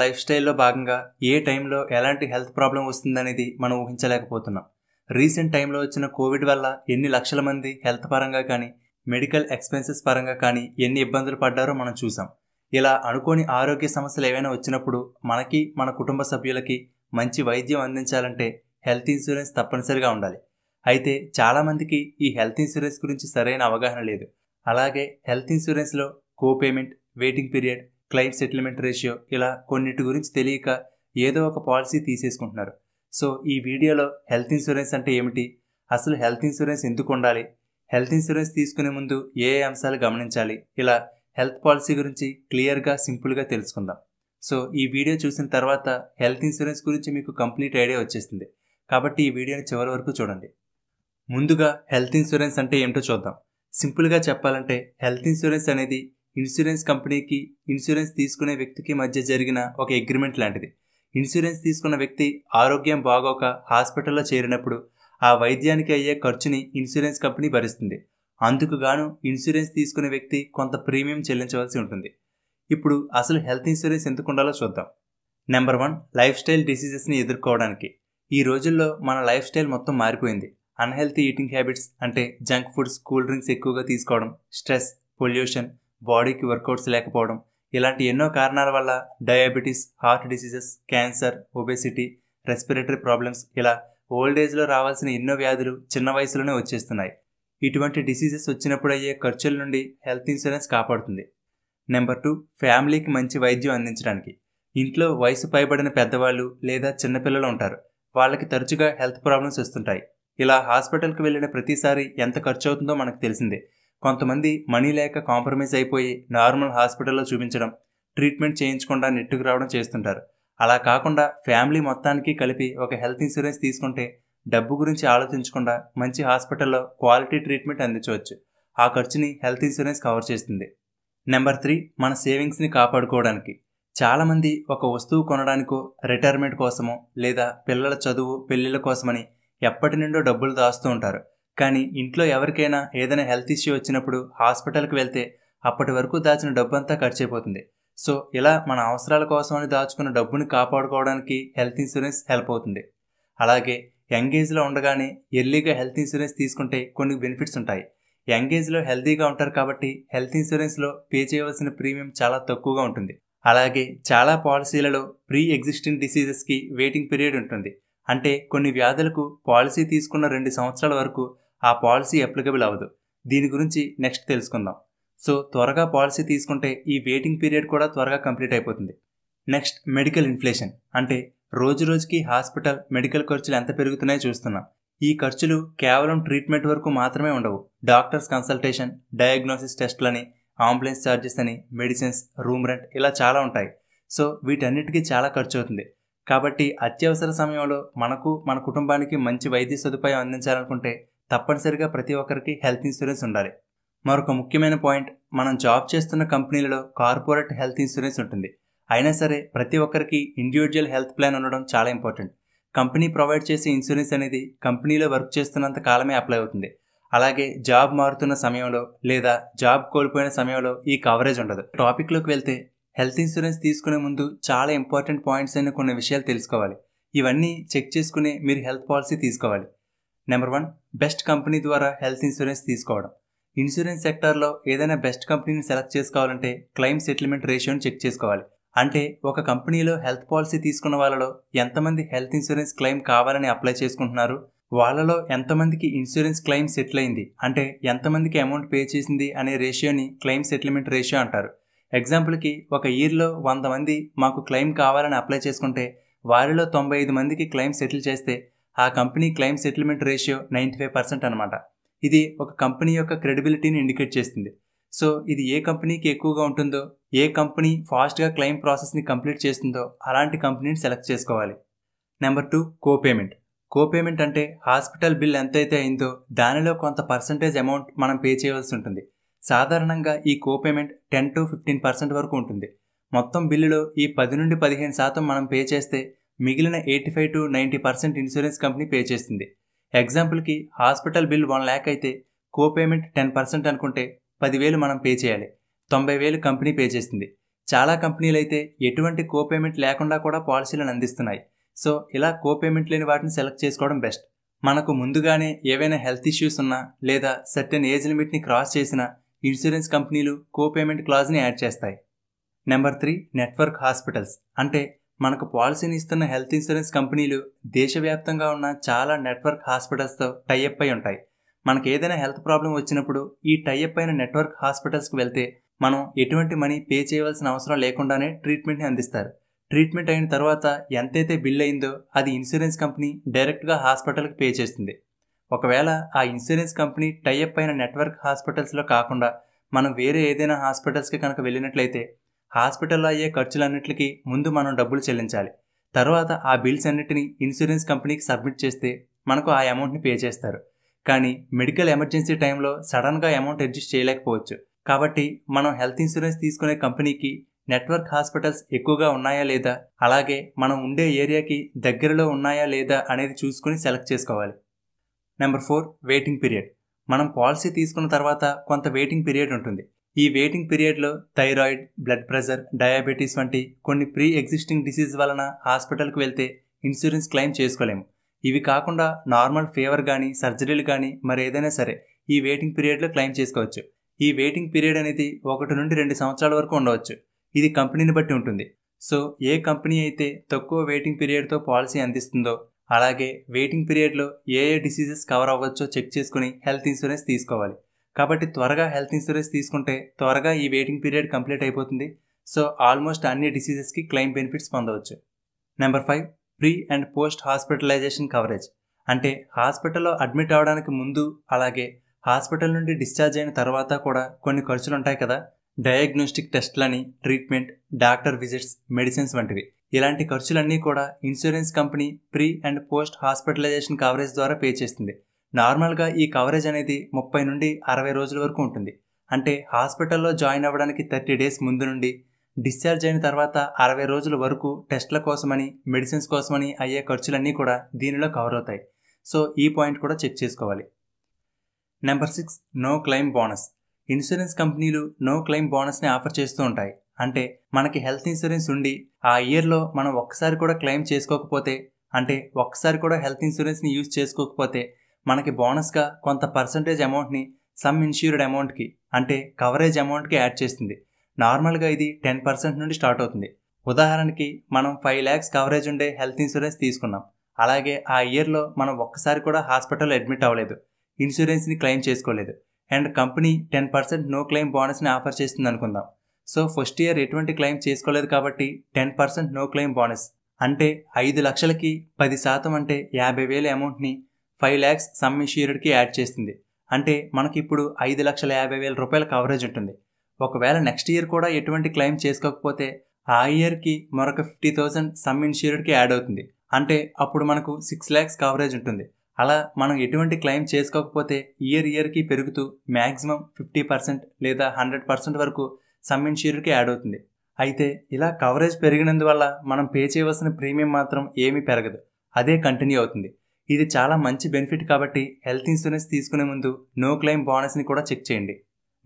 Life స్టైల్‌లో భాగంగా ఏ టైంలో ఎలాంటి హెల్త్ ప్రాబ్లమ్ వస్తుందనేది మనం ఊహించలేకపోతున్నాం. రీసెంట్ టైంలో వచ్చిన కోవిడ్ వల్ల ఎన్ని లక్షల మంది హెల్త్ పరంగా కానీ, మెడికల్ ఎక్స్‌పెన్సెస్ పరంగా కానీ ఎన్ని ఇబ్బందులు పడ్డారో మనం చూసాం. ఇలా అనుకోని ఆరోగ్య సమస్యలు ఏవైనా వచ్చినప్పుడు మనకి, మన కుటుంబ సభ్యులకి మంచి వైద్యం అందించాలంటే హెల్త్ ఇన్స్యూరెన్స్ తప్పనిసరిగా ఉండాలి. అయితే చాలామందికి ఈ హెల్త్ ఇన్స్యూరెన్స్ గురించి సరైన అవగాహన లేదు. అలాగే హెల్త్ ఇన్స్యూరెన్స్‌లో copayment, waiting period, claim settlement ratio ఇలా కొన్నిటి గురించి తెలియక ఏదో ఒక పాలసీ తీసేసుకుంటున్నారు. సో ఈ వీడియోలో హెల్త్ ఇన్సూరెన్స్ అంటే ఏమిటి, అసలు హెల్త్ ఇన్సూరెన్స్ ఎందుకు ఉండాలి, హెల్త్ ఇన్సూరెన్స్ తీసుకునే ముందు ఏ ఏ అంశాలు గమనించాలి, ఇలా హెల్త్ పాలసీ గురించి క్లియర్గా సింపుల్గా తెలుసుకుందాం. సో ఈ వీడియో చూసిన తర్వాత హెల్త్ ఇన్సూరెన్స్ గురించి మీకు కంప్లీట్ ఐడియా వచ్చేస్తుంది. కాబట్టి ఈ వీడియోని చివరి వరకు చూడండి. ముందుగా హెల్త్ ఇన్సూరెన్స్ అంటే ఏమిటో చూద్దాం. సింపుల్గా చెప్పాలంటే హెల్త్ ఇన్సూరెన్స్ అనేది ఇన్సూరెన్స్ కంపెనీకి ఇన్సూరెన్స్ తీసుకునే వ్యక్తికి మధ్య జరిగిన ఒక అగ్రిమెంట్ లాంటిది. ఇన్సూరెన్స్ తీసుకున్న వ్యక్తి ఆరోగ్యం బాగోక హాస్పిటల్లో చేరినప్పుడు ఆ వైద్యానికి అయ్యే ఖర్చుని ఇన్సూరెన్స్ కంపెనీ భరిస్తుంది. అందుకు గాను ఇన్సూరెన్స్ తీసుకునే వ్యక్తి కొంత ప్రీమియం చెల్లించవలసి ఉంటుంది. ఇప్పుడు అసలు హెల్త్ ఇన్సూరెన్స్ ఎందుకు ఉండాలో చూద్దాం. నెంబర్ 1, లైఫ్ స్టైల్ డిసీజెస్ని ఎదుర్కోవడానికి. ఈ రోజుల్లో మన లైఫ్ స్టైల్ మొత్తం మారిపోయింది. అన్హెల్తీ ఈటింగ్ హ్యాబిట్స్ అంటే జంక్ ఫుడ్స్, కూల్ డ్రింక్స్ ఎక్కువగా తీసుకోవడం, స్ట్రెస్, పొల్యూషన్, బాడీకి వర్కౌట్స్ లేకపోవడం, ఇలాంటి ఎన్నో కారణాల వల్ల diabetes, heart diseases, cancer, obesity, respiratory problems ఇలా ఓల్డ్ ఏజ్లో రావాల్సిన ఎన్నో వ్యాధులు చిన్న వయసులోనే వచ్చేస్తున్నాయి. ఇటువంటి డిసీజెస్ వచ్చినప్పుడు అయ్యే ఖర్చుల నుండి హెల్త్ ఇన్సూరెన్స్ కాపాడుతుంది. నెంబర్ 2, ఫ్యామిలీకి మంచి వైద్యం అందించడానికి. ఇంట్లో వయసు పైబడిన పెద్దవాళ్ళు లేదా చిన్నపిల్లలు ఉంటారు. వాళ్ళకి తరచుగా హెల్త్ ప్రాబ్లమ్స్ వస్తుంటాయి. ఇలా హాస్పిటల్కి వెళ్ళిన ప్రతిసారి ఎంత ఖర్చు అవుతుందో మనకు తెలిసిందే. కొంతమంది మనీ లేక కాంప్రమైజ్ అయిపోయి నార్మల్ హాస్పిటల్లో చూపించడం, ట్రీట్మెంట్ చేయించకుండా నెట్టుకు రావడం చేస్తుంటారు. అలా కాకుండా ఫ్యామిలీ మొత్తానికి కలిపి ఒక హెల్త్ ఇన్సూరెన్స్ తీసుకుంటే డబ్బు గురించి ఆలోచించకుండా మంచి హాస్పిటల్లో క్వాలిటీ ట్రీట్మెంట్ అందించవచ్చు. ఆ ఖర్చుని హెల్త్ ఇన్సూరెన్స్ కవర్ చేస్తుంది. నెంబర్ 3, మన సేవింగ్స్ని కాపాడుకోవడానికి. చాలామంది ఒక వస్తువు కొనడానికో, రిటైర్మెంట్ కోసమో లేదా పిల్లల చదువు, పెళ్లిళ్ళ కోసమని ఎప్పటి నుండో డబ్బులు దాస్తూ ఉంటారు. కానీ ఇంట్లో ఎవరికైనా ఏదైనా హెల్త్ ఇష్యూ వచ్చినప్పుడు హాస్పిటల్కి వెళ్తే అప్పటి వరకు దాచిన డబ్బంతా ఖర్చు అయిపోతుంది. సో ఇలా మన అవసరాల కోసమని దాచుకున్న డబ్బుని కాపాడుకోవడానికి హెల్త్ ఇన్సూరెన్స్ హెల్ప్ అవుతుంది. అలాగే యంగ్ ఏజ్లో ఉండగానే ఎర్లీగా హెల్త్ ఇన్సూరెన్స్ తీసుకుంటే కొన్ని బెనిఫిట్స్ ఉంటాయి. యంగ్ ఏజ్లో హెల్తీగా ఉంటారు కాబట్టి హెల్త్ ఇన్సూరెన్స్లో పే చేయవలసిన ప్రీమియం చాలా తక్కువగా ఉంటుంది. అలాగే చాలా పాలసీలలో ప్రీ ఎగ్జిస్టింగ్ డిసీజెస్కి వెయిటింగ్ పీరియడ్ ఉంటుంది. అంటే కొన్ని వ్యాధులకు పాలసీ తీసుకున్న 2 సంవత్సరాల వరకు ఆ పాలసీ అప్లికబుల్ అవ్వదు. దీని గురించి నెక్స్ట్ తెలుసుకుందాం. సో త్వరగా పాలసీ తీసుకుంటే ఈ వెయిటింగ్ పీరియడ్ కూడా త్వరగా కంప్లీట్ అయిపోతుంది. నెక్స్ట్, మెడికల్ ఇన్ఫ్లేషన్ అంటే రోజు రోజుకి హాస్పిటల్, మెడికల్ ఖర్చులు ఎంత పెరుగుతున్నాయో చూస్తున్నాం. ఈ ఖర్చులు కేవలం ట్రీట్మెంట్ వరకు మాత్రమే ఉండవు. డాక్టర్స్ కన్సల్టేషన్, డయాగ్నోసిస్ టెస్టులని, అంబులెన్స్ ఛార్జెస్ అని, మెడిసిన్స్, రూమ్ రెంట్ ఇలా చాలా ఉంటాయి. సో వీటన్నిటికీ చాలా ఖర్చు అవుతుంది. కాబట్టి అత్యవసర సమయంలో మనకు, మన కుటుంబానికి మంచి వైద్య సదుపాయం అందించాలనుకుంటే తప్పనిసరిగా ప్రతి ఒక్కరికి హెల్త్ ఇన్సూరెన్స్ ఉండాలి. మరొక ముఖ్యమైన పాయింట్, మనం జాబ్ చేస్తున్న కంపెనీలలో కార్పొరేట్ హెల్త్ ఇన్సూరెన్స్ ఉంటుంది. అయినా సరే ప్రతి ఒక్కరికి ఇండివిజువల్ హెల్త్ ప్లాన్ ఉండడం చాలా ఇంపార్టెంట్. కంపెనీ ప్రొవైడ్ చేసే ఇన్సూరెన్స్ అనేది కంపెనీలో వర్క్ చేస్తున్నంత కాలమే అప్లై అవుతుంది. అలాగే జాబ్ మారుతున్న సమయంలో లేదా జాబ్ కోల్పోయిన సమయంలో ఈ కవరేజ్ ఉండదు. టాపిక్లోకి వెళ్తే హెల్త్ ఇన్సూరెన్స్ తీసుకునే ముందు చాలా ఇంపార్టెంట్ పాయింట్స్ అయిన కొన్ని విషయాలు తెలుసుకోవాలి. ఇవన్నీ చెక్ చేసుకుని మీరు హెల్త్ పాలసీ తీసుకోవాలి. నెంబర్ 1, బెస్ట్ కంపెనీ ద్వారా హెల్త్ ఇన్సూరెన్స్ తీసుకోవడం. ఇన్సూరెన్స్ సెక్టార్లో ఏదైనా బెస్ట్ కంపెనీని సెలెక్ట్ చేసుకోవాలంటే క్లెయిమ్ సెటిల్మెంట్ రేషియోని చెక్ చేసుకోవాలి. అంటే ఒక కంపెనీలో హెల్త్ పాలసీ తీసుకున్న వాళ్ళలో ఎంతమంది హెల్త్ ఇన్సూరెన్స్ క్లెయిమ్ కావాలని అప్లై చేసుకుంటున్నారు, వాళ్ళలో ఎంతమందికి ఇన్సూరెన్స్ క్లెయిమ్ సెటిల్ అయింది, అంటే ఎంతమందికి అమౌంట్ పే చేసింది అనే రేషియోని క్లెయిమ్ సెటిల్మెంట్ రేషియో అంటారు. ఎగ్జాంపుల్కి ఒక ఇయర్లో 100 మంది మాకు క్లెయిమ్ కావాలని అప్లై చేసుకుంటే వారిలో 95 మందికి క్లెయిమ్ సెటిల్ చేస్తే ఆ కంపెనీ క్లెయిమ్ సెటిల్మెంట్ రేషియో 95% అనమాట. ఇది ఒక కంపెనీ యొక్క క్రెడిబిలిటీని ఇండికేట్ చేస్తుంది. సో ఇది ఏ కంపెనీకి ఎక్కువగా ఉంటుందో, ఏ కంపెనీ ఫాస్ట్గా క్లెయిమ్ ప్రాసెస్ని కంప్లీట్ చేస్తుందో అలాంటి కంపెనీని సెలెక్ట్ చేసుకోవాలి. Number 2, co-payment. కోపేమెంట్ అంటే హాస్పిటల్ బిల్ ఎంతైతే అయిందో దానిలో కొంత పర్సంటేజ్ అమౌంట్ మనం పే చేయవలసి ఉంటుంది. సాధారణంగా ఈ కోపేమెంట్ 10 to 15% వరకు ఉంటుంది. మొత్తం బిల్లులో ఈ 10 నుండి 15% మనం పే చేస్తే మిగిలిన 85 to 90% ఇన్సూరెన్స్ కంపెనీ పే చేస్తుంది. ఎగ్జాంపుల్కి హాస్పిటల్ బిల్ 1 lakh అయితే కోపేమెంట్ 10% అనుకుంటే 10,000 మనం పే చేయాలి. 90,000 కంపెనీ పే చేస్తుంది. చాలా కంపెనీలు అయితే ఎటువంటి కోపేమెంట్ లేకుండా కూడా పాలసీలను అందిస్తున్నాయి. సో ఇలా కోపేమెంట్ లేని వాటిని సెలెక్ట్ చేసుకోవడం బెస్ట్. మనకు ముందుగానే ఏవైనా హెల్త్ ఇష్యూస్ ఉన్నా లేదా సర్టెన్ ఏజ్ లిమిట్ని క్రాస్ చేసిన ఇన్సూరెన్స్ కంపెనీలు కోపేమెంట్ క్లాజ్ని యాడ్ చేస్తాయి. Number 3, network hospitals. అంటే మనకు పాలసీని ఇస్తున్న హెల్త్ ఇన్సూరెన్స్ కంపెనీలు దేశవ్యాప్తంగా ఉన్న చాలా నెట్వర్క్ హాస్పిటల్స్తో టైఅప్ అయి ఉంటాయి. మనకు ఏదైనా హెల్త్ ప్రాబ్లం వచ్చినప్పుడు ఈ టైఅప్ అయిన నెట్వర్క్ హాస్పిటల్స్కి వెళ్తే మనం ఎటువంటి మనీ పే చేయవలసిన అవసరం లేకుండానే ట్రీట్మెంట్ని అందిస్తారు. ట్రీట్మెంట్ అయిన తర్వాత ఎంతైతే బిల్ అయిందో అది ఇన్సూరెన్స్ కంపెనీ డైరెక్ట్గా హాస్పిటల్కి పే చేస్తుంది. ఒకవేళ ఆ ఇన్సూరెన్స్ కంపెనీ టైఅప్ అయిన నెట్వర్క్ హాస్పిటల్స్లో కాకుండా మనం వేరే ఏదైనా హాస్పిటల్స్కి కనుక వెళ్ళినట్లయితే హాస్పిటల్లో అయ్యే ఖర్చులన్నింటికి ముందు మనం డబ్బులు చెల్లించాలి. తర్వాత ఆ బిల్స్ అన్నిటిని ఇన్సూరెన్స్ కంపెనీకి సబ్మిట్ చేస్తే మనకు ఆ అమౌంట్ని పే చేస్తారు. కానీ మెడికల్ ఎమర్జెన్సీ టైంలో సడన్గా అమౌంట్ అడ్జస్ట్ చేయలేకపోవచ్చు. కాబట్టి మనం హెల్త్ ఇన్సూరెన్స్ తీసుకునే కంపెనీకి నెట్వర్క్ హాస్పిటల్స్ ఎక్కువగా ఉన్నాయా లేదా, అలాగే మనం ఉండే ఏరియాకి దగ్గరలో ఉన్నాయా లేదా అనేది చూసుకుని సెలెక్ట్ చేసుకోవాలి. Number 4, waiting period. మనం పాలసీ తీసుకున్న తర్వాత కొంత వెయిటింగ్ పీరియడ్ ఉంటుంది. ఈ వెయిటింగ్ పీరియడ్లో థైరాయిడ్, బ్లడ్ ప్రెషర్, డయాబెటీస్ వంటి కొన్ని ప్రీ ఎగ్జిస్టింగ్ డిసీజ్ వలన హాస్పిటల్కి వెళ్తే ఇన్సూరెన్స్ క్లెయిమ్ చేసుకోలేము. ఇవి కాకుండా నార్మల్ ఫీవర్ కానీ సర్జరీలు కానీ మరేదైనా సరే ఈ వెయిటింగ్ పీరియడ్లో క్లెయిమ్ చేసుకోవచ్చు. ఈ వెయిటింగ్ పీరియడ్ అనేది 1 నుండి 2 సంవత్సరాల వరకు ఉండవచ్చు. ఇది కంపెనీని బట్టి ఉంటుంది. సో ఏ కంపెనీ అయితే తక్కువ వెయిటింగ్ పీరియడ్తో పాలసీ అందిస్తుందో అలాగే వెయిటింగ్ పీరియడ్లో ఏ డిసీజెస్ కవర్ అవ్వచ్చో చెక్ చేసుకుని హెల్త్ ఇన్సూరెన్స్ తీసుకోవాలి. కాబట్టి త్వరగా హెల్త్ ఇన్సూరెన్స్ తీసుకుంటే త్వరగా ఈ వెయిటింగ్ పీరియడ్ కంప్లీట్ అయిపోతుంది. సో ఆల్మోస్ట్ అన్ని డిసీజెస్కి క్లెయిమ్ బెనిఫిట్స్ పొందవచ్చు. Number 5, pre and post hospitalization coverage. అంటే హాస్పిటల్లో అడ్మిట్ అవ్వడానికి ముందు అలాగే హాస్పిటల్ నుండి డిశ్చార్జ్ అయిన తర్వాత కూడా కొన్ని ఖర్చులు ఉంటాయి కదా. డయాగ్నోస్టిక్ టెస్ట్లని, ట్రీట్మెంట్, డాక్టర్ విజిట్స్, మెడిసిన్స్ వంటివి. ఇలాంటి ఖర్చులన్నీ కూడా insurance company pre and post hospitalization coverage ద్వారా పే చేస్తుంది. నార్మల్గా ఈ కవరేజ్ అనేది 30 నుండి 60 రోజుల వరకు ఉంటుంది. అంటే హాస్పిటల్లో జాయిన్ అవ్వడానికి 30 డేస్ ముందు నుండి డిశ్చార్జ్ అయిన తర్వాత 60 రోజుల వరకు టెస్ట్ల కోసమని, మెడిసిన్స్ కోసమని అయ్యే ఖర్చులన్నీ కూడా దీనిలో కవర్ అవుతాయి. సో ఈ పాయింట్ కూడా చెక్ చేసుకోవాలి. Number 6, no claim bonus. Insurance కంపెనీలు నో క్లెయిమ్ బోనస్ని ఆఫర్ చేస్తూ ఉంటాయి. అంటే మనకి హెల్త్ ఇన్సూరెన్స్ ఉండి ఆ ఇయర్లో మనం ఒక్కసారి కూడా క్లెయిమ్ చేసుకోకపోతే, అంటే ఒక్కసారి కూడా హెల్త్ ఇన్సూరెన్స్ని యూజ్ చేసుకోకపోతే మనకి బోనస్గా కొంత పర్సంటేజ్ అమౌంట్ని సమ్ ఇన్సూర్డ్ అమౌంట్కి అంటే కవరేజ్ అమౌంట్కి యాడ్ చేస్తుంది. నార్మల్గా ఇది 10% నుండి స్టార్ట్ అవుతుంది. ఉదాహరణకి మనం 5 lakhs కవరేజ్ ఉండే హెల్త్ ఇన్సూరెన్స్ తీసుకున్నాం. అలాగే ఆ ఇయర్లో మనం ఒక్కసారి కూడా హాస్పిటల్లో అడ్మిట్ అవ్వలేదు, ఇన్సూరెన్స్ని క్లెయిమ్ చేసుకోలేదు అండ్ కంపెనీ 10% నో క్లెయిమ్ బోనస్ని ఆఫర్ చేస్తుంది అనుకుందాం. సో ఫస్ట్ ఇయర్ ఎటువంటి క్లెయిమ్ చేసుకోలేదు కాబట్టి 10% నో క్లెయిమ్ బోనస్ అంటే 5 లక్షలకి 10% అంటే 50,000 అమౌంట్ని 5 lakhs సమ్ ఇన్సూర్డ్కి యాడ్ చేస్తుంది. అంటే మనకి ఇప్పుడు 5,50,000 రూపాయల కవరేజ్ ఉంటుంది. ఒకవేళ నెక్స్ట్ ఇయర్ కూడా ఎటువంటి క్లెయిమ్ చేసుకోకపోతే ఆ ఇయర్కి మరొక 50,000 సమ్ ఇన్సూర్డ్కి యాడ్ అవుతుంది. అంటే అప్పుడు మనకు 6 lakhs కవరేజ్ ఉంటుంది. అలా మనం ఎటువంటి క్లెయిమ్ చేసుకోకపోతే ఇయర్కి పెరుగుతూ మ్యాక్సిమం 50% లేదా 100% వరకు సమ్ ఇన్సూర్డ్కి యాడ్ అవుతుంది. అయితే ఇలా కవరేజ్ పెరిగినందువల్ల మనం పే చేయవలసిన ప్రీమియం మాత్రం ఏమీ పెరగదు, అదే కంటిన్యూ అవుతుంది. ఇది చాలా మంచి బెనిఫిట్ కాబట్టి హెల్త్ ఇన్సూరెన్స్ తీసుకునే ముందు నో క్లెయిమ్ బోనస్ని కూడా చెక్ చేయండి.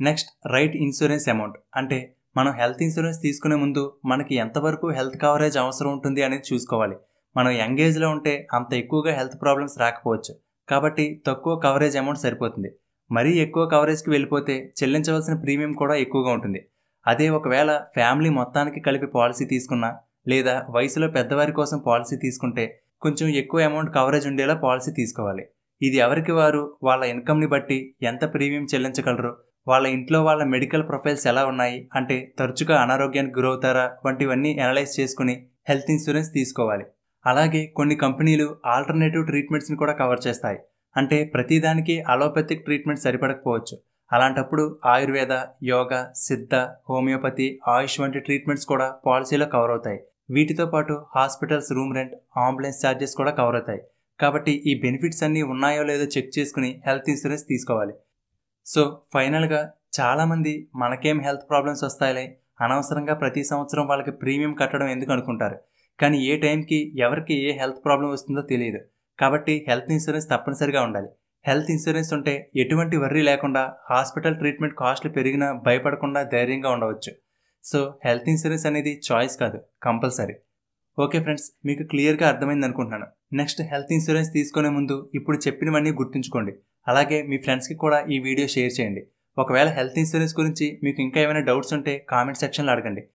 Next, right insurance amount. అంటే మనం హెల్త్ ఇన్సూరెన్స్ తీసుకునే ముందు మనకి ఎంతవరకు హెల్త్ కవరేజ్ అవసరం ఉంటుంది అనేది చూసుకోవాలి. మనం యంగ్ ఏజ్లో ఉంటే అంత ఎక్కువగా హెల్త్ ప్రాబ్లమ్స్ రాకపోవచ్చు, కాబట్టి తక్కువ కవరేజ్ అమౌంట్ సరిపోతుంది. మరీ ఎక్కువ కవరేజ్కి వెళ్ళిపోతే చెల్లించవలసిన ప్రీమియం కూడా ఎక్కువగా ఉంటుంది. అదే ఒకవేళ ఫ్యామిలీ మొత్తానికి కలిపి పాలసీ తీసుకున్నా లేదా వయసులో పెద్దవారి కోసం పాలసీ తీసుకుంటే కొంచెం ఎక్కువ అమౌంట్ కవరేజ్ ఉండేలా పాలసీ తీసుకోవాలి. ఇది ఎవరికి వారు వాళ్ళ ఇన్కమ్ని బట్టి ఎంత ప్రీమియం చెల్లించగలరు, వాళ్ళ ఇంట్లో వాళ్ళ మెడికల్ ప్రొఫైల్స్ ఎలా ఉన్నాయి, అంటే తరచుగా అనారోగ్యానికి గురవుతారా వంటివన్నీ అనలైజ్ చేసుకుని హెల్త్ ఇన్సూరెన్స్ తీసుకోవాలి. అలాగే కొన్ని కంపెనీలు ఆల్టర్నేటివ్ ట్రీట్మెంట్స్ని కూడా కవర్ చేస్తాయి. అంటే ప్రతిదానికి అలోపతిక్ ట్రీట్మెంట్ సరిపడకపోవచ్చు. అలాంటప్పుడు ఆయుర్వేద, యోగా, సిద్ధ, హోమియోపతి, ఆయుష్ వంటి ట్రీట్మెంట్స్ కూడా పాలసీలో కవర్ అవుతాయి. వీటితో పాటు hospitals room rent, ambulance charges కూడా కవర్ అవుతాయి. కాబట్టి ఈ బెనిఫిట్స్ అన్నీ ఉన్నాయో లేదో చెక్ చేసుకుని హెల్త్ ఇన్సూరెన్స్ తీసుకోవాలి. సో ఫైనల్గా చాలామంది మనకేం హెల్త్ ప్రాబ్లమ్స్ వస్తాయిలే, అనవసరంగా ప్రతి సంవత్సరం వాళ్ళకి ప్రీమియం కట్టడం ఎందుకు అనుకుంటారు. కానీ ఏ టైంకి ఎవరికి ఏ హెల్త్ ప్రాబ్లం వస్తుందో తెలియదు. కాబట్టి హెల్త్ ఇన్సూరెన్స్ తప్పనిసరిగా ఉండాలి. హెల్త్ ఇన్సూరెన్స్ ఉంటే ఎటువంటి వర్రీ లేకుండా హాస్పిటల్ ట్రీట్మెంట్ కాస్ట్లు పెరిగినా భయపడకుండా ధైర్యంగా ఉండవచ్చు. సో హెల్త్ ఇన్సూరెన్స్ అనేది చాయిస్ కాదు, కంపల్సరీ. ఓకే ఫ్రెండ్స్, మీకు క్లియర్గా అర్థమైంది అనుకుంటున్నాను. నెక్స్ట్ హెల్త్ ఇన్సూరెన్స్ తీసుకునే ముందు ఇప్పుడు చెప్పినవన్నీ గుర్తుంచుకోండి. అలాగే మీ ఫ్రెండ్స్కి కూడా ఈ వీడియో షేర్ చేయండి. ఒకవేళ హెల్త్ ఇన్సూరెన్స్ గురించి మీకు ఇంకా ఏమైనా డౌట్స్ ఉంటే కామెంట్ సెక్షన్లో అడగండి.